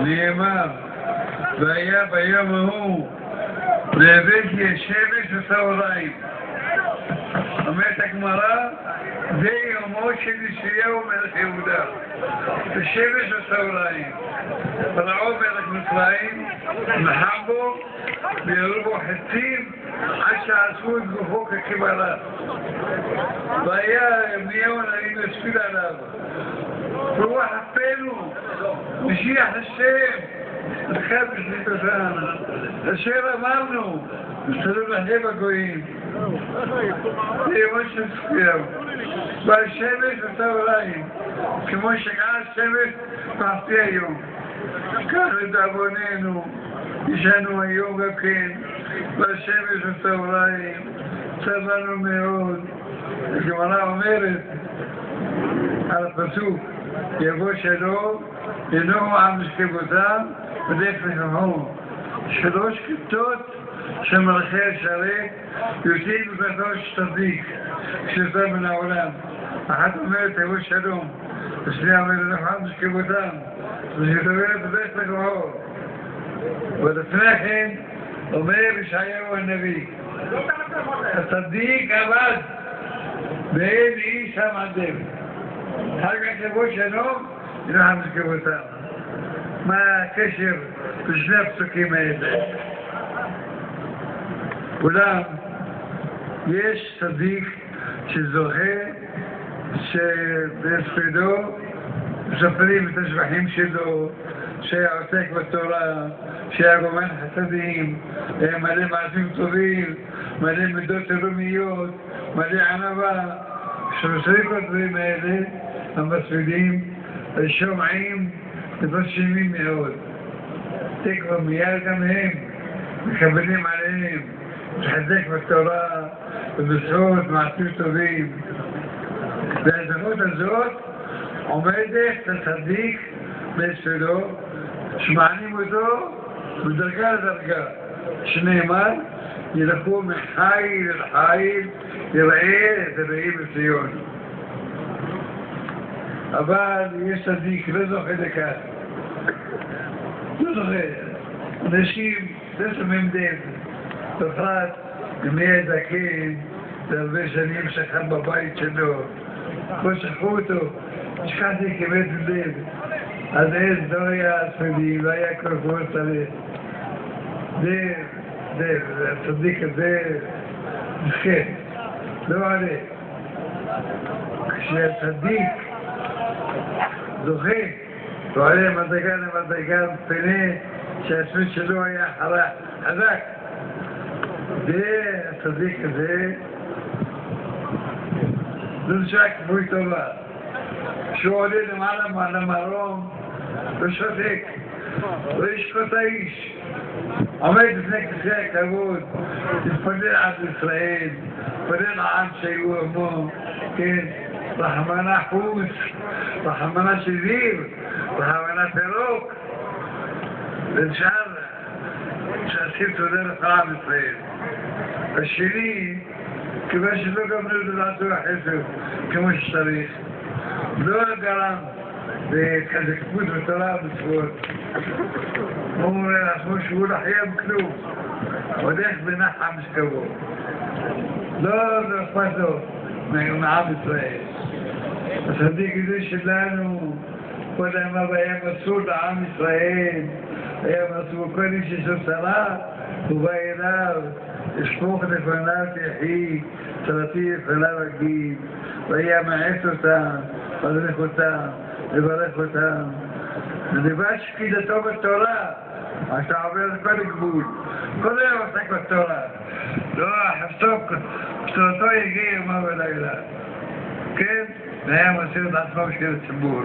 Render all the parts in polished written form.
נאמר, והיה ביום ההוא והבאתי השמש וצהריים. אומרת הגמרא, זה יומו של ישעיהו מלך יהודה, השמש וצהריים. פרעה מלך מצרים נלחם בו וירו בו חיצים עד שעשו את גופו ככברה. והיה ירמיהו הנביא משפיל עליו, רוח אפנו, משיח השם, נתחל בשליטתם, אשר אמרנו, נסתלו לחם הגויים. זה יומו של צפיהו. והשמש וצהריים, כמו שקעה השמש פעפי היום. כך לדאבוננו, ישנו היום גם כן, והשמש וצהריים, צבנו מאוד. הגמרא אומרת על הפסוק, יבוא שלום, ינועו עם משכבותם ודף לחמם. 3 כיתות של מלכי השרת יוצאים בבתו של צדיק שיצא מן העולם. אחת אומרת יבוא שלום, השנייה אומרת ינועו עם משכבותם, ושתוברת בדף לחמם. ולפני כן אומר ישעיהו הנביא, הצדיק עבד ואין איש המעדב. אחר כך יבוא שלום, ינועו עם משכבותם. מה הקשר בשני הפסוקים האלה? אולם יש צדיק שזוכה שבספדו מספרים את השבחים שלו, שהיה עוסק בתורה, שהיה גומל חסדים, היה מלא מעשים טובים, מלא מידות תרומיות, מלא ענווה. כשמספרים את הדברים האלה, המספידים שומעים מתרשמים מאוד. תקווה מיד גם הם מקבלים עליהם לחזק בתורה ובזכות מעשים טובים. והזכות הזאת עומדת לצדיק בספדו, שמענים אותו מדרגה לדרגה, שנאמר ילכו מחיל אל חיל יראה את אלוהים בציון. אבל יש צדיק לא זוכה לכך, לא זוכה. אנשים לא שומעים דין, בפרט אם יהיה זקן והרבה שנים שכב בבית שלו, לא שכחו אותו, שכחתי כבד דין. אז לא היה ספדים, לא היה קורפור צריך. זה, הצדיק הזה, זכה, לא עלה. כשהצדיק זוכה, הוא עלה מדרגה למדרגה פנה, שהספיד שלו היה חזק. זה, הצדיק הזה, זה נשאר כפוי טובה. כשהוא עולה למעלה למרום, לא שותק, לא ישקוט האיש. עומד לפני כיסא הכבוד, תתפלל על ישראל, תתפלל העם שהיו עמו, כן, רחמנה חוץ, רחמנה שזיר, רחמנה פירוק, ונשאר שעשים תודה לך עם ישראל. השני, כיוון שלא גמרו לדעתו החסר כמו שצריך, לא גרם בכזקפות בתורה ובצפות. הוא אומר לעצמו שהוא לא חייב כלום, הולך בנחם משכבו. לא אכפת לו מעם ישראל. הצדיק הזה שלנו, כל הימיו היה מסור לעם ישראל, היה מסור כל איש יש לו צרה, הוא בא אליו, ישפוך לפניו יחי, צרתי לפניו אגיד, והיה מעץ אותם, מדריך אותם, לברך אותם. ולבד שקידתו בתורה, אתה עובר לכל גבול, כל היום עסק בתורה. לא, חפשתו יגיע יומה ולילה. כן? והיה מסיר את עצמו בשביל הציבור.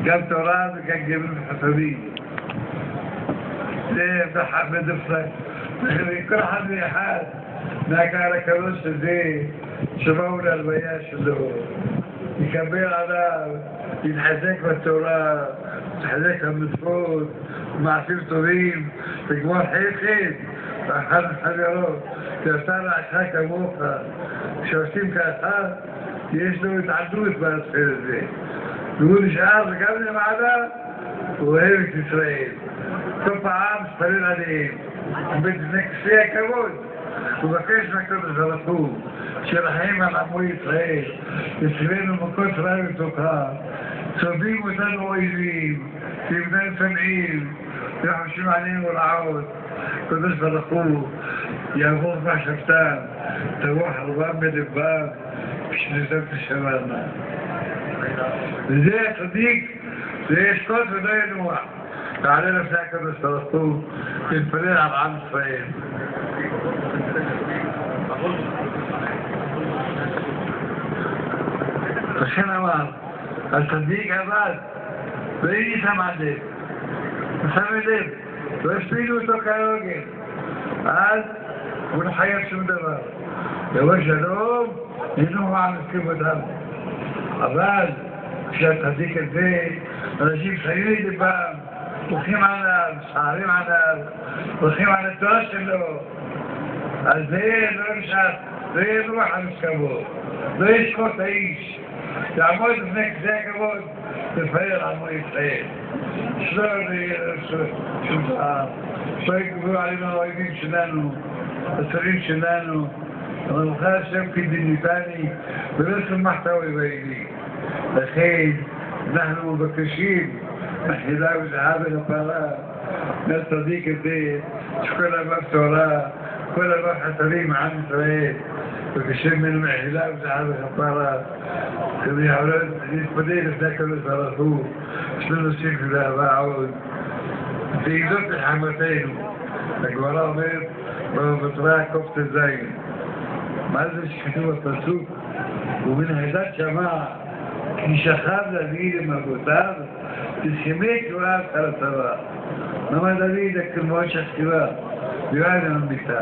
גם תורה וגם גמילות חסדים. זה בדפסק. כל אחד ואחד מהקהל הקדוש הזה שבאו להלוויה שלו. יקבל עליו, יתחזק בתורה, יתחזק במצוות, מעשים טובים, לגמור חסד, ואחד מחברות, שעשה לעשך כמוך, כשעושים ככה, יש לו התעדות בספר הזה. והוא נשאר גם למעלה הוא אוהב את ישראל. כל פעם מתפלל עליהם, ובנכסי הכבוד, הוא מבקש מהקדוש ברוך הוא, שירחם על עמו ישראל, יצילנו מכות רע ותוקה, צובעים אותנו אויבים, ויבננו שונאים, וחושבים עלינו רעות. הקדוש ברוך הוא יעבור מחשבתם, תבוא חרבם בלבם, כשנזם תשמרנה. וזה הצדיק, זה ישקוט ולא ינוח. תעלה לפני הקדוש ברוך הוא, ונתפלל על עם ישראל. לכן אמר, הצדיק עבד, ואין שם עדב. ושם לב, לא השפילו אותו כהוגן. אז הוא לא חייב שום דבר. יבוא שלום, אינו עם הסכמותם. אבל כשהצדיק הזה, אנשים שמים את ליבם, הולכים עליו, שערים עליו, הולכים על התורה שלו, אז זה לא נשאר, לא יהיה רוח על הסכמות, לא ישקוט האיש, יעמוד לפני כזה הכבוד, תפאר עמו ישראל. שלא יהיה שום דבר, לא יקבלו עלינו האויבים שלנו, השרים שלנו, אבל מוכר השם כדניתני, ולא שמחת אויביני. לכן אנחנו מבקשים מחילה וזהה ולפרה מהצדיק הזה, שכל אבא תורה, כל אבא חסרים עם ישראל, ובשם ממנו מחילה וזהה ולפרה, כדי להתפלל לפני הקדוש ברוך הוא, שלא נוסיף ולאהבה עוד. ועידות לחמתנו, הגמרא אומרת בתורה קט"ז, מה זה שכתוב בפסוק? ומן העדת שמע כי שכב דוד עם אבותיו, תסכמי תלויו על הצבא. למה דוד כמו שכתיבה? יועד הממיתה.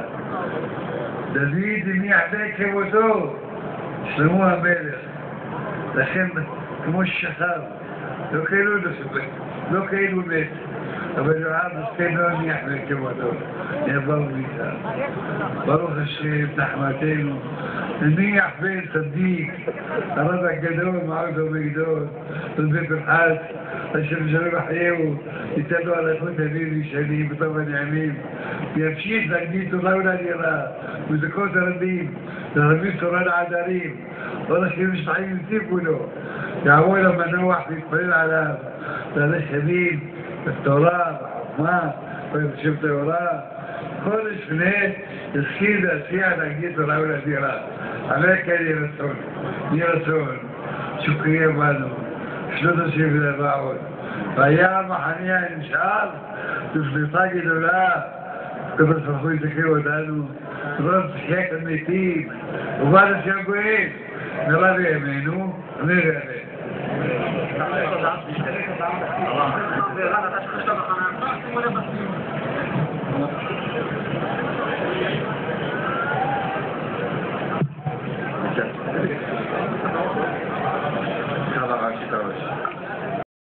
דוד הניח כמותו, שלמה המלך. לכן, כמו ששכב, לא כאילו מת. אבל יועד מסכן לא הניח כמותו. יבוא במיתה. ברוך השם, נחמתנו. הניח בן צדיק, הרב הגדול, מעוז ומגדול, ובית פרחת, השם שלום יחייהו, ייתן לו על איכות ימים ושנים, בטוב הנעמים, וימשיך להגדיל תורה ולאדירה, וזכות הרבים, להרבים תורה לעדרים, לא לכם משפחים ימציפו לו, יעבור למנוח ויתפלל עליו, להלך ימים, בתורה, בחוכמה, ובשם תורה, חודש לפני, יזכיר להציע להגדיל תורה ולאדירה. עליה כן יהיה רצון, יהיה רצון, שוקריה בנו, שלא תוסיף לבעוד. והיה המחנה הנשאר, תפלטה גדולה, הקדוש ברוך הוא יזכיר אותנו, רוב תחיית המתים, ובא לשם גואל, נראה בימינו, ונראה בימינו.